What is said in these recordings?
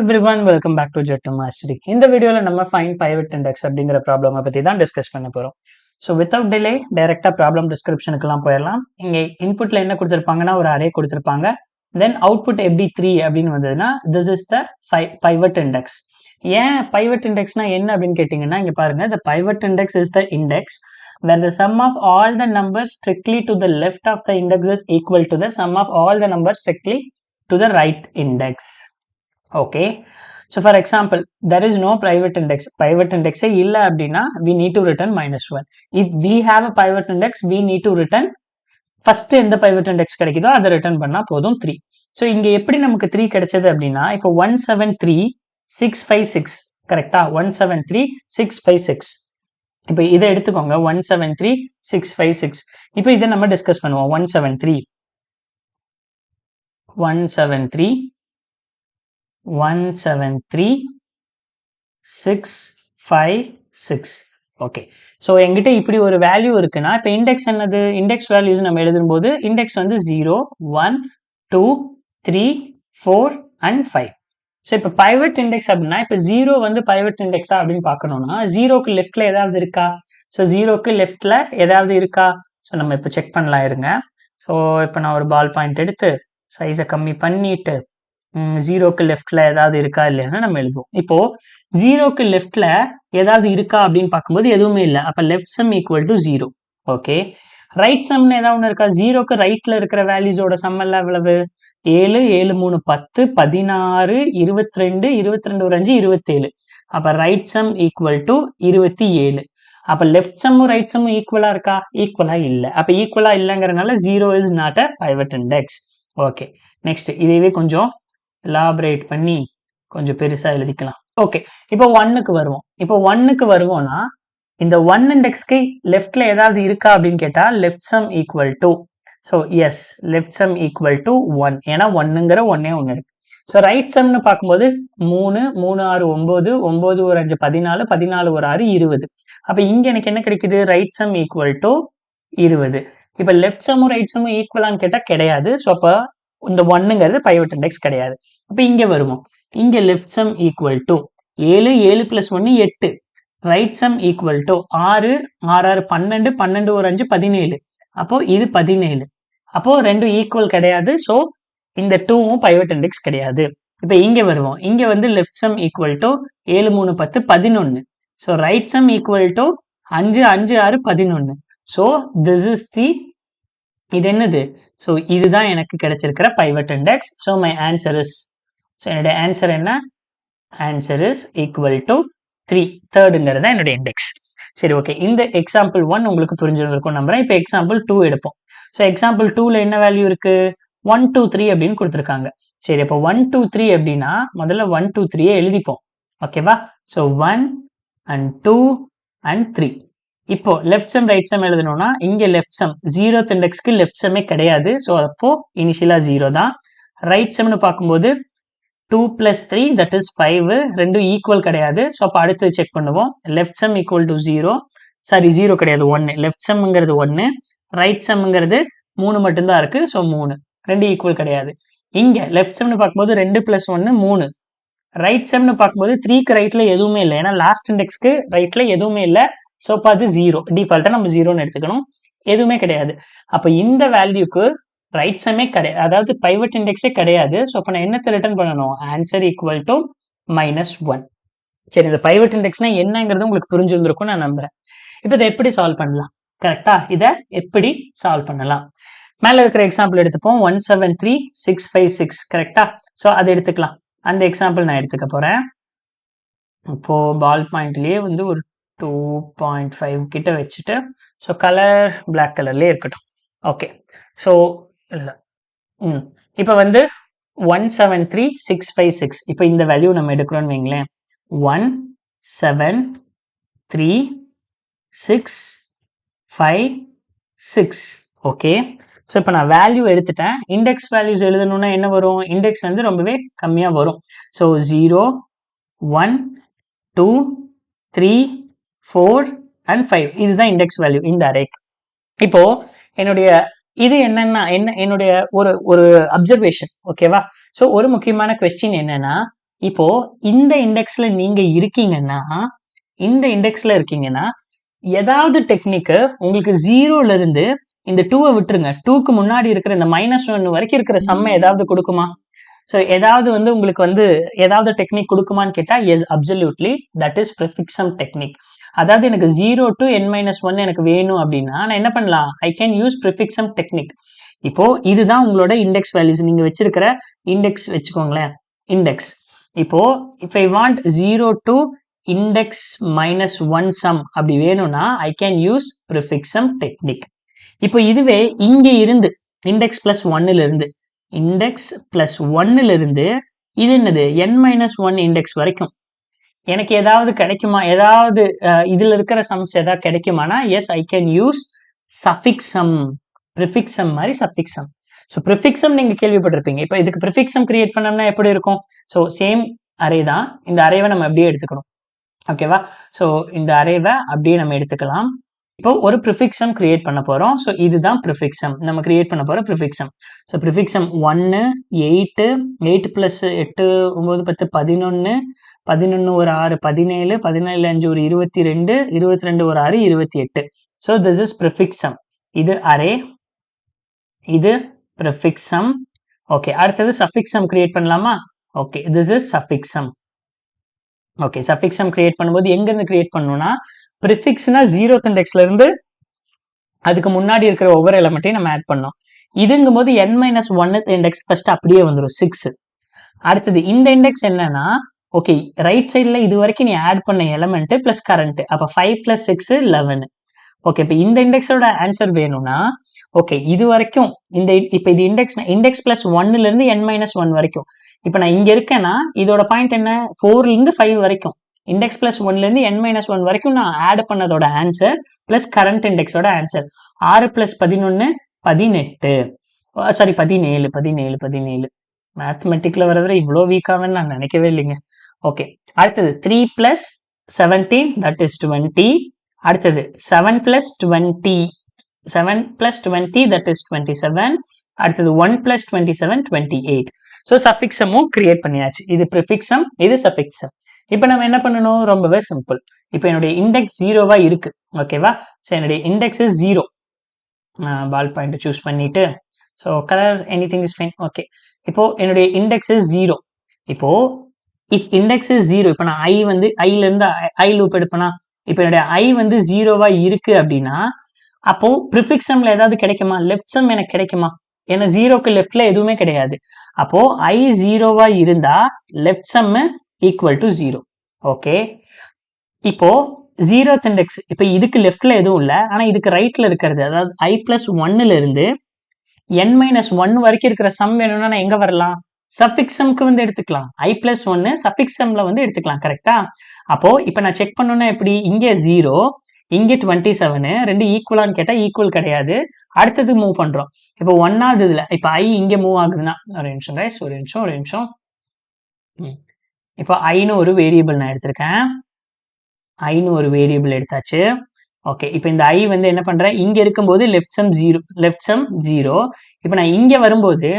everyone, welcome back to Jet to Mastery. இந்த வீடியோல நம்ம find pivot index அப்படிங்கிற ப்ராப்ளமை பத்தி தான் டிஸ்கஸ் பண்ண போறோம். ஸோ வித்தவுட் டிலே டைரக்டா ப்ராப்ளம் டிஸ்கிரிப்ஷனுக்குலாம் போயிடலாம். இங்க இன்புட்ல என்ன கொடுத்துருப்பாங்கன்னா ஒரு அரே கொடுத்துருப்பாங்க. தென் அவுட்புட் எப்படி 3 அப்படின்னு வந்ததுன்னா this is the pivot index. ஏன் pivot indexனா என்ன அப்படின்னு கேட்டீங்கன்னா இங்க பாருங்க, the pivot index is the index where the sum of all the numbers strictly to the left of the index is equal to the sum of all the numbers strictly to the right index. Okay, so for example there is no pivot index illa abdina we need to return -1. If we have a pivot index we need to return first இந்த pivot index கிடைக்குதோ அதை return பண்ணா போதும் 3. so இங்க எப்படி நமக்கு 3 கிடைச்சது அப்படின்னா இப்போ 173656 கரெக்டா, 173656. இப்போ இதை எடுத்துக்கோங்க 173656. இப்போ இதை நம்ம டிஸ்கஸ் பண்ணுவோம். 173,656. ஓகே, ஸோ எங்கிட்ட இப்படி ஒரு வேல்யூ இருக்குன்னா இப்போ இண்டெக்ஸ் என்னது, இண்டெக்ஸ் வேல்யூஸ் நம்ம எழுதும்போது இண்டெக்ஸ் வந்து 0, 1, 2, 3, 4 and 5. ஸோ இப்போ பைவட் இண்டெக்ஸ் அப்படின்னா இப்போ 0 வந்து பைவட் இண்டெக்ஸா அப்படின்னு பார்க்கணும்னா 0க்கு லெஃப்ட்ல ஏதாவது இருக்கா? ஸோ 0க்கு லெஃப்ட்ல ஏதாவது இருக்கா? ஸோ நம்ம இப்போ செக் பண்ணலாம் இருங்க. ஸோ இப்போ நான் ஒரு பால் பாயிண்ட் எடுத்து சைஸை கம்மி பண்ணிட்டு 0க்கு லெஃப்ட்ல ஏதாவது இருக்கா இல்லையான்னு நம்ம எழுதுவோம். இப்போ 0க்கு லெஃப்ட்ல ஏதாவது இருக்கா அப்படின்னு பார்க்கும்போது எதுவுமே இல்லை. அப்ப left sum equal to 0. Okay, right சம்னு ஏதாவது ஒன்று இருக்கா? 0க்கு ரைட்ல இருக்கிற வேல்யூஸோட சம் எல்லாம் எவ்வளவு? 7, 7, 3, 10, 16, 22, 22, 5, 27. அப்ப ரைட் சம் ஈக்குவல் டு 27. அப்ப லெஃப்ட் சம்மும் ரைட் சம்மும் ஈக்குவலா இருக்கா? ஈக்குவலா இல்லை. அப்ப ஈக்குவலா இல்லைங்கிறதுனால 0 is not a pivot index. Okay, next இதுவே கொஞ்சம் எலாபரேட் பண்ணி கொஞ்சம் பெருசா எழுதிக்கலாம். ஓகே, இப்போ 1க்கு வருவோம். இப்போ 1க்கு வருவோம்னா இந்த 1 இண்டெக்ஸ்க்கு லெஃப்ட்ல ஏதாவது இருக்கா அப்படின்னு கேட்டா left sum equal to, so yes left sum equal to 1. ஏன்னா 1ங்கிற ஒன்னே ஒன்று இருக்கு. ஸோ ரைட் சம்னு பார்க்கும்போது 3, 3, 6, 9, 9, 1, 5, 14, 14, 1, 6, 20. அப்ப இங்க எனக்கு என்ன கிடைக்குது? Right sum equal to 20. இப்ப லெஃப்ட் சம்மும் ரைட் சம்மும் ஈக்குவலான்னு கேட்டா கிடையாது. ஸோ அப்ப இந்த 1ங்கிறது பைவட் இண்டெக்ஸ் கிடையாது. அப்ப இங்க வருவோம். இங்க left sum equal to 7, 7 + 1 8. Right sum equal to 6, 6, 12, 12, 1, 5, 17. அப்போ இது 17. அப்போ ரெண்டும் ஈக்குவல் கிடையாது. ஸோ இந்த 2வும் பைவட் இண்டெக்ஸ் கிடையாது. இப்ப இங்க வருவோம். இங்க வந்து left sum equal to 7, 3, 10, 11. So right sum equal to 5, 5, 6, 11. So this is the, இது என்னது? ஸோ இதுதான் எனக்கு கிடைச்சிருக்கிற pivot index. So my answer is, so என்னுடைய ஆன்சர் என்ன? Answer is equal to 3. தேர்டுங்கிறது தான் என்னுடைய இண்டெக்ஸ். சரி, ஓகே, இந்த எக்ஸாம்பிள் 1 உங்களுக்கு புரிஞ்சிருந்திருக்கும் நம்புறேன். இப்போ எக்ஸாம்பிள் 2 எடுப்போம். ஸோ எக்ஸாம்பிள் 2ல என்ன வேல்யூ இருக்கு? 1, 2, 3 அப்படின்னு கொடுத்துருக்காங்க. சரி, அப்போ 1, 2, 3 அப்படின்னா முதல்ல 1, 2, 3 எழுதிப்போம். ஓகேவா? So 1 and 2 and 3. இப்போ லெஃப்ட் சம் ரைட் சம் எழுதணும்னா இங்க லெஃப்ட் சம் 0th இண்டெக்ஸ்க்கு லெஃப்ட் சம்மே கிடையாது. ஸோ அப்போ இனிஷியலா 0 தான். ரைட் சம்னு பார்க்கும்போது 2 + 3 that is 5. ரெண்டும் ஈக்குவல் கிடையாது. ஸோ அப்போ அடுத்து செக் பண்ணுவோம். Left sum equal to 0, sorry 0 கிடையாது, 1. லெஃப்ட் சம்ங்கிறது 1, ரைட் சம்ங்கிறது 3 மட்டும்தான் இருக்கு. ஸோ 3, ரெண்டு ஈக்குவல் கிடையாது. இங்க லெஃப்ட் சம்னு பார்க்கும்போது 2 + 1 3. ரைட் சம்னு பார்க்கும்போது 3க்கு ரைட்ல எதுவுமே இல்லை. ஏன்னா லாஸ்ட் இண்டெக்ஸ்க்கு ரைட்ல எதுவுமே இல்லை. ஸோ அப்போ அது 0. டிஃபால்ட்டா நம்ம 0ன்னு எடுத்துக்கணும். எதுவுமே கிடையாது. அப்போ இந்த வேல்யூக்கு ரைட் சம்மே கிடையாது, அதாவது பைவட் இண்டெக்ஸே கிடையாது. ஸோ அப்போ நான் என்னத்தை ரிட்டர்ன் பண்ணணும்? Answer equal to -1. சரி, இந்த பைவட் இண்டெக்ஸ்னா என்னங்கிறது உங்களுக்கு புரிஞ்சிருந்திருக்கும் நான் நம்புறேன். இப்போ இதை எப்படி சால்வ் பண்ணலாம்? கரெக்டா, இதை எப்படி சால்வ் பண்ணலாம்? மேல இருக்கிற எக்ஸாம்பிள் எடுத்துப்போம். 173,656 கரெக்டா? ஸோ அதை எடுத்துக்கலாம். அந்த எக்ஸாம்பிள் நான் எடுத்துக்க போறேன். இப்போ பால் பாயிண்ட்லயே வந்து ஒரு 2.5 கிட்ட வச்சுட்டு, ஸோ கலர் பிளாக் கலர்லயே இருக்கட்டும். ஓகே, ஸோ இல்லை, இப்போ வந்து 173,656. இப்போ இந்த வேல்யூ நம்ம எடுக்கிறோம்னு வைங்களேன். 173,656. ஓகே, ஸோ இப்போ நான் வேல்யூ எடுத்துட்டேன். இண்டெக்ஸ் வேல்யூஸ் எழுதணும்னா என்ன வரும்? இண்டெக்ஸ் வந்து ரொம்பவே கம்மியா வரும். So 0, 1, 2, 3, 4 and 5. இதுதான் இண்டெக்ஸ் வேல்யூ இந்த அரேக்கு. இப்போ என்னுடைய இது என்னன்னா என்னுடைய ஒரு அப்சர்வேஷன். ஓகேவா? ஸோ ஒரு முக்கியமான கொஸ்டின் என்னன்னா, இப்போ இந்த இண்டெக்ஸ்ல நீங்க இருக்கீங்கன்னா ஏதாவது டெக்னிக்கு உங்களுக்கு 0ல இருந்து இந்த 2வை விட்டுருங்க, 2க்கு முன்னாடி இருக்கிற இந்த -1 வரைக்கும் இருக்கிற சம்மை ஏதாவது கொடுக்குமா? ஸோ ஏதாவது வந்து உங்களுக்கு வந்து ஏதாவது டெக்னிக் கொடுக்குமான்னு கேட்டா yes, absolutely, that is prefix sum technique. அதாவது எனக்கு 0 to n-1 எனக்கு வேணும் அப்படின்னா நான் என்ன பண்ணலாம்? I can use prefix sum technique. இப்போ இதுதான் உங்களோட இண்டெக்ஸ் வேல்யூஸ். நீங்க வச்சிருக்கிற இண்டெக்ஸ் வச்சுக்கோங்களேன், இண்டெக்ஸ். இப்போ if I want 0 to index -1 sum அப்படி வேணும்னா ஐ கேன் யூஸ் ப்ரிஃபிக்ஸம் டெக்னிக். இப்போ இதுவே இங்க இருந்து இண்டெக்ஸ் பிளஸ் 1ல இருந்து இது என்னது n-1 இண்டெக்ஸ் வரைக்கும் எனக்கு ஏதாவது கிடைக்குமா? ஏதாவது இதுல இருக்கிற சம்ஸ் ஏதாவது கிடைக்குமானா எஸ், ஐ கேன் யூஸ் சஃபிக்ஸம். ப்ரிஃபிக்ஸம் மாதிரி சஃபிக்ஸம். ஸோ ப்ரிஃபிக்ஸம் நீங்க கேள்விப்பட்டிருப்பீங்க. இப்போ இதுக்கு ப்ரிஃபிக்ஸம் கிரியேட் பண்ணோம்னா எப்படி இருக்கும்? ஸோ சேம் அரே தான். இந்த அரேவை நம்ம அப்படியே எடுத்துக்கணும். ஓகேவா? ஸோ இந்த அரேவை அப்படியே நம்ம எடுத்துக்கலாம். இப்போ ஒரு ப்ரிஃபிக்ஸம் கிரியேட் பண்ண போறோம். ஸோ இதுதான் ப்ரிஃபிக்ஸம், நம்ம கிரியேட் பண்ண போற ப்ரிஃபிக்ஸம். ஸோ ப்ரிஃபிக்ஸம் 1, 8, 8 + 8 9 10 11, 11 ஒரு 6 17, 17 5 ஒரு 22, 22 ஒரு 6 28. So this is prefix sum. இது அரே, இது ப்ரிஃபிக்ஸம். ஓகே, அடுத்தது சஃபிக்ஸம் கிரியேட் பண்ணலாமா? Okay, this is suffix sum. Okay, suffix sum create பண்ணும்போது எங்க இருந்து கிரியேட் பண்ணணும்னா, ப்ரிஃபிக்ஸ்னா 0th இண்டெக்ஸ்ல இருந்து அதுக்கு முன்னாடி இருக்கிற ஒவ்வொரு எலமெண்ட்டையும் நம்ம ஆட் பண்ணோம். இதுங்கும் போது n-1th இண்டெக்ஸ் ஃபர்ஸ்ட் அப்படியே வந்துடும் 6. அடுத்தது இந்த இண்டெக்ஸ் என்னன்னா, ஓகே, ரைட் சைட்ல இது வரைக்கும் நீ ஆட் பண்ண எலமெண்ட் பிளஸ் கரண்ட், அப்ப 5 + 6 11. ஓகே, இப்போ இந்த இண்டெக்ஸோட ஆன்சர் வேணும்னா, ஓகே, இது வரைக்கும் இப்போ இது இண்டெக்ஸ் பிளஸ் 1ல இருந்து n-1 வரைக்கும். இப்போ நான் இங்க இருக்கேன்னா இதோட பாயிண்ட் என்ன? 4ல இருந்து 5 வரைக்கும், இண்டெக்ஸ் பிளஸ் 1ல இருந்து n-1 வரைக்கும் நான் ஆட் பண்ணதோட ஆன்சர் பிளஸ் கரண்ட் இண்டெக்ஸோட ஆன்சர் 6 + 11 18. சாரி 17. மேத்தமெட்டிக்ல வரதுல இவ்வளோ வீக்காவேன்னு நான் நினைக்கவே இல்லைங்க. ஓகே, அடுத்தது 3 + 17 தட் இஸ் 20. அடுத்தது 7 + 20 தட் இஸ் 27. அடுத்தது 1 + 27 28. ஸோ சஃபிக்ஸமும் கிரியேட் பண்ணியாச்சு. இது ப்ரிஃபிக்ஸம், இது சஃபிக்ஸம். இப்போ நம்ம என்ன பண்ணணும்? ரொம்பவே சிம்பிள். இப்போ என்னுடைய இண்டெக்ஸ் 0வா இருக்கு. ஓகேவா? ஸோ என்னுடைய index is 0. Ball point choose பண்ணிட்டு, so colour anything is fine. Okay, இப்போ என்னுடைய இண்டெக்ஸ் இஸ் 0. இப்போ இஃப் இண்டெக்ஸ் இஸ் 0, இப்போ நான் ஐல இருந்து ஐ லூப் எடுப்பேனா, இப்போ என்னுடைய ஐ வந்து 0வா இருக்கு அப்படின்னா அப்போ ப்ரிஃபிக்ஸம்ல ஏதாவது கிடைக்குமா? லெஃப்ட் சம் எனக்கு கிடைக்குமா? ஏன்னா 0க்கு லெஃப்ட்ல எதுவுமே கிடையாது. அப்போ ஐ 0வா இருந்தா left sum equal to 0. Okay, இப்போ 0th இண்டெக்ஸ், இப்போ இதுக்கு லெஃப்ட்ல எதுவும் இல்லை, ஆனா இதுக்கு ரைட்ல இருக்கிறது, அதாவது i + 1ல இருந்து n-1 வரைக்கும் இருக்கிற சம் வேணும்னா நான் எங்க வரலாம்? சஃபிக்ஸம்க்கு வந்து எடுத்துக்கலாம். i + 1 சஃபிக்ஸம்ல வந்து எடுத்துக்கலாம். கரெக்டா? அப்போ இப்போ நான் செக் பண்ணணும்னா எப்படி? இங்கே 0, இங்கே 27, ரெண்டு ஈக்குவலான்னு கேட்டா ஈக்குவல் கிடையாது. அடுத்தது மூவ் பண்றோம். இப்போ 1வது இதுல இப்போ ஐ இங்கே மூவ் ஆகுதுன்னா, ஒரு நிமிஷம் கைஸ், ஒரு நிமிஷம். இப்போ ஐன்னு ஒரு வேரியபிள் நான் எடுத்திருக்கேன். ஐன்னு ஒரு வேரியபிள் எடுத்தாச்சு. ஓகே, இப்போ இந்த ஐ வந்து என்ன பண்றேன்? இங்க இருக்கும்போது லெஃப்ட் சம் 0. இப்போ நான் இங்க வரும்போது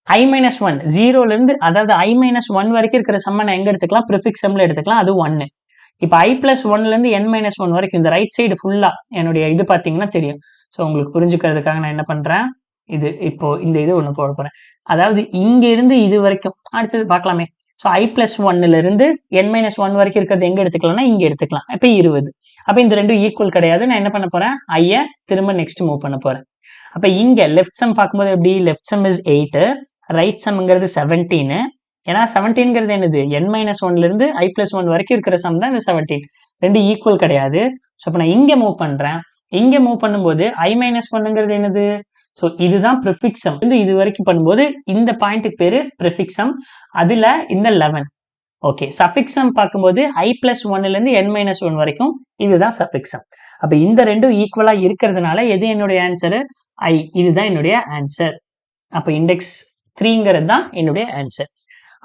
i-1 0ல இருந்து, அதாவது i-1 வரைக்கும் இருக்கிற சம்ம நான் எங்க எடுத்துக்கலாம்? ப்ரிஃபிக்ஸம்ல எடுத்துக்கலாம். அது 1. இப்போ i + 1ல இருந்து n-1 வரைக்கும் இந்த ரைட் சைடு ஃபுல்லா என்னுடைய இது பாத்தீங்கன்னா தெரியும். ஸோ உங்களுக்கு புரிஞ்சுக்கிறதுக்காக நான் என்ன பண்றேன், இப்போ இந்த இது ஒன்று போட போறேன். அதாவது இங்க இருந்து இது வரைக்கும், அடுத்தது பார்க்கலாமே. ஸோ i + 1ல இருந்து n-1 வரைக்கும் இருக்கிறது எங்க எடுத்துக்கலாம்னா இங்க எடுத்துக்கலாம். இப்போ 20. அப்போ இந்த ரெண்டும் ஈக்குவல் கிடையாது. நான் என்ன பண்ண போறேன்? ஐய திரும்ப நெக்ஸ்ட் மூவ் பண்ண போறேன். அப்போ இங்க லெஃப்ட் சம் பார்க்கும்போது எப்படி? லெஃப்ட் சம் இஸ் 8, ரைட் சம்ங்கிறது 17. ஏன்னா 17ங்கிறது என்னது? n-1ல இருந்து i + 1 வரைக்கும் இருக்கிற சம் தான் இந்த 17. ரெண்டு ஈக்குவல் கிடையாது. ஸோ அப்போ நான் இங்க மூவ் பண்றேன். இங்க மூவ் பண்ணும்போது i-1ங்கிறது என்னது? ஸோ இதுதான் ப்ரிஃபிக்ஸம். இது வரைக்கும் பண்ணும்போது இந்த பாயிண்ட்டுக்கு பேரு ப்ரிஃபிக்ஸம். அதுல இந்த 11. ஓகே, சஃபிக்ஸம் பார்க்கும்போது i + 1ல இருந்து n-1 வரைக்கும் இதுதான் சஃபிக்ஸம். அப்ப இந்த ரெண்டும் ஈக்குவலா இருக்கிறதுனால எது என்னுடைய ஆன்சர்? ஐ. இதுதான் என்னுடைய ஆன்சர். அப்ப இண்டெக்ஸ் 3ங்கிறது தான் என்னுடைய ஆன்சர்.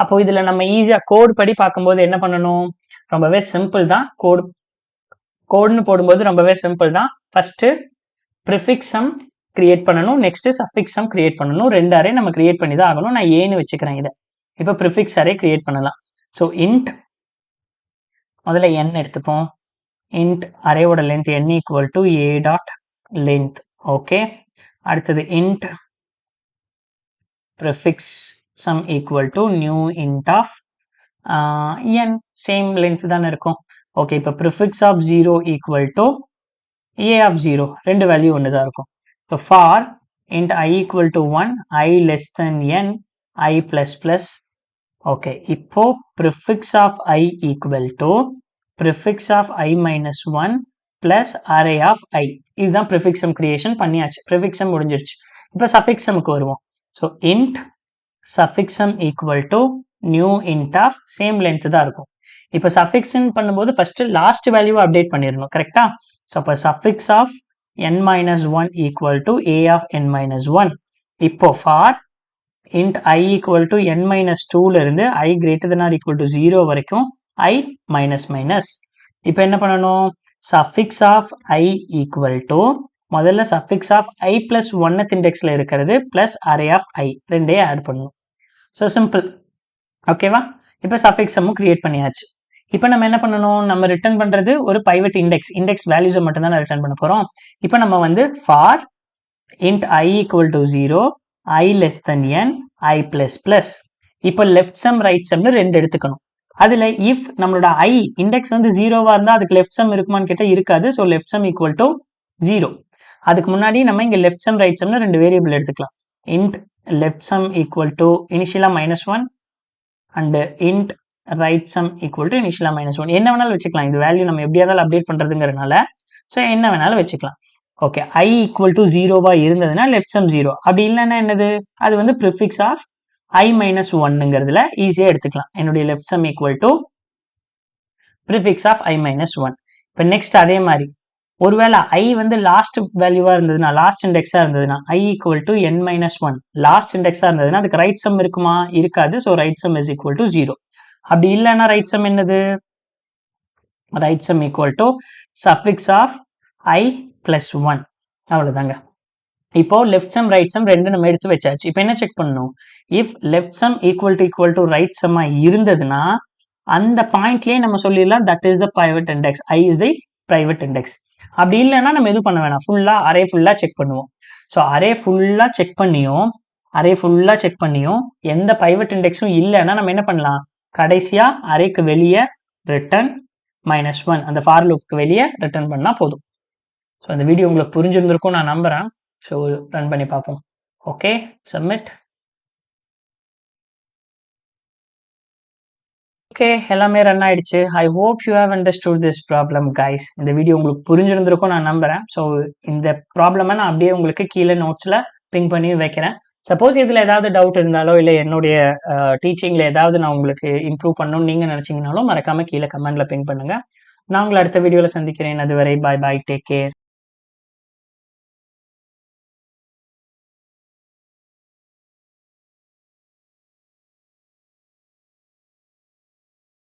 அப்போ இதுல நம்ம ஈஸியா கோட் படி பார்க்கும்போது என்ன பண்ணணும்? ரொம்பவே சிம்பிள் தான். கோட்னு போடும்போது ரொம்பவே சிம்பிள் தான். ஃபர்ஸ்ட் ப்ரிஃபிக்ஸம் கிரியேட் பண்ணணும், நெக்ஸ்ட் சஃபிக்ஸம் கிரியேட் பண்ணணும். 2 அரே நம்ம கிரியேட் பண்ணி தான் ஆகணும். நான் ஏன்னு வச்சுக்கிறேன் இதை. இப்போ ப்ரிஃபிக்ஸ் அரே கிரியேட் பண்ணலாம். ஸோ இன்ட் முதல்ல n எடுத்துப்போம். இன்ட் அரேவோட length n equal to a dot length. Okay, அடுத்தது int prefix sum equal to new int of n, same length தானே இருக்கும். ஓகே, இப்போ prefix of 0 equal to a of 0, ரெண்டு value ஒன்று தான் இருக்கும். இப்போ for int I equal to 1, I less than n, I plus plus. Okay, இப்போ prefix of I equal to prefix of I minus 1 plus array of I. இதுதான் prefix sum creation பண்ணியாச்சு. prefix sum முடிஞ்சிருச்சு. இப்போ suffix sumக்கு வருவோம். So int suffix sum equal to new int of same length தான் இருக்கும். இப்போ suffix sum பண்ணும்போது first last value update பண்ணிடணும், கரெக்டா? ஸோ இப்போ suffix of n minus 1 equal to a of n minus 1. இப்போ for int I equal to n minus 2ல இருந்து I greater than or equal to 0 வரைக்கும் I minus minus. இப்போ என்ன பண்ணணும்? suffix of I equal to முதல்ல suffix of I plus 1th indexல இருக்கிறது plus array of I ரெண்டே add பண்ணணும். So simple. ஓகேவா? இப்போ suffix sum கிரியேட் பண்ணியாச்சு. இப்போ நம்ம என்ன பண்ணணும்? நம்ம ரிட்டர்ன் பண்றது ஒரு பைவட் இண்டெக்ஸ் வேல்யூஸை மட்டும் தான் ரிட்டர்ன் பண்ண போறோம். இப்போ நம்ம வந்து for int I equal to 0, I less than n, I plus plus. இப்போ லெஃப்ட் சம் ரைட் சம்னு ரெண்டு எடுத்துக்கணும். அதுல இஃப் நம்மளோட I இண்டெக்ஸ் வந்து 0வா இருந்தா அதுக்கு லெஃப்ட் சம் இருக்குமான்னு கேட்டா இருக்காது. So left sum equal to 0. அதுக்கு முன்னாடி நம்ம இங்க லெஃப்ட் சம் ரைட் சம்னு ரெண்டு வேரியபிள் எடுத்துக்கலாம். int left sum equal to இனிஷியலா -1 and int right sum equal to initial -1. என்ன வேணாலும் வச்சுக்கலாம். இது வேல்யூ நம்ம எப்படியா இருந்தாலும் அப்டேட் பண்றதுங்கிறதுனால ஸோ என்ன வேணாலும் வச்சுக்கலாம். ஓகே, I equal to 0வா இருந்ததுன்னா லெஃப்ட் சம் 0, அப்படி இல்லைன்னா என்னது? அது வந்து ப்ரிஃபிக்ஸ் ஆஃப் I minus 1ங்கிறதுல ஈஸியாக எடுத்துக்கலாம். என்னுடைய left sum equal to prefix of I minus 1. இப்போ நெக்ஸ்ட் அதே மாதிரி ஒருவேளை I வந்து லாஸ்ட் வேல்யூவா இருந்ததுன்னா, லாஸ்ட் இண்டெக்ஸா இருந்ததுன்னா I equal to n minus 1 last இண்டெக்ஸா இருந்ததுன்னா அதுக்கு ரைட் சம் இருக்குமா? இருக்காது. So right sum is equal to 0. அப்படி இல்லைன்னா ரைட் சம் என்னது? Right sum equal to suffix of I plus 1. அவ்வளோதாங்க. இப்போ லெஃப்ட் சம் ரைட் சம் ரெண்டு நம்ம எடுத்து வச்சாச்சு. இப்போ என்ன செக் பண்ணணும்? If left sum equal to right சம்மா இருந்ததுன்னா அந்த பாயிண்ட்லயே நம்ம சொல்லிடலாம் that is the private index, I is the private index. அப்படி இல்லைன்னா நம்ம எதுவும் பண்ண வேணாம், ஃபுல்லா அரே ஃபுல்லா செக் பண்ணுவோம். ஸோ அரே ஃபுல்லா செக் பண்ணியும் எந்த பிரைவேட் இண்டெக்ஸும் இல்லைன்னா நம்ம என்ன பண்ணலாம்? கடைசியா அரேக்கு வெளியே ரிட்டர்ன் -1 அந்த ஃபார் லூப்க்கு வெளியே ரிட்டர்ன் பண்ணா போதும். ஸோ அந்த வீடியோ உங்களுக்கு புரிஞ்சிருந்திருக்கும் நான் நம்புறேன். ஸோ ரன் பண்ணி பார்ப்போம். Okay, submit. ஓகே, எல்லாமே ரன் ஆயிடுச்சு. I hope you have understood this problem guys. இந்த வீடியோ உங்களுக்கு புரிஞ்சிருந்திருக்கும் நான் நம்புறேன். ஸோ இந்த ப்ராப்ளமை நான் அப்படியே உங்களுக்கு கீழே நோட்ஸில் பிங் பண்ணி வைக்கிறேன். சப்போஸ் இதில் ஏதாவது டவுட் இருந்தாலோ இல்லை என்னுடைய டீச்சிங்கில் ஏதாவது நான் உங்களுக்கு இம்ப்ரூவ் பண்ணணும்னு நீங்கள் நினச்சிங்கனாலும் மறக்காமல் கீழே கமெண்ட்டில் பிங் பண்ணுங்கள். நான் உங்களை அடுத்த வீடியோவில் சந்திக்கிறேன். அதுவரை பாய் பாய், டேக் கேர்.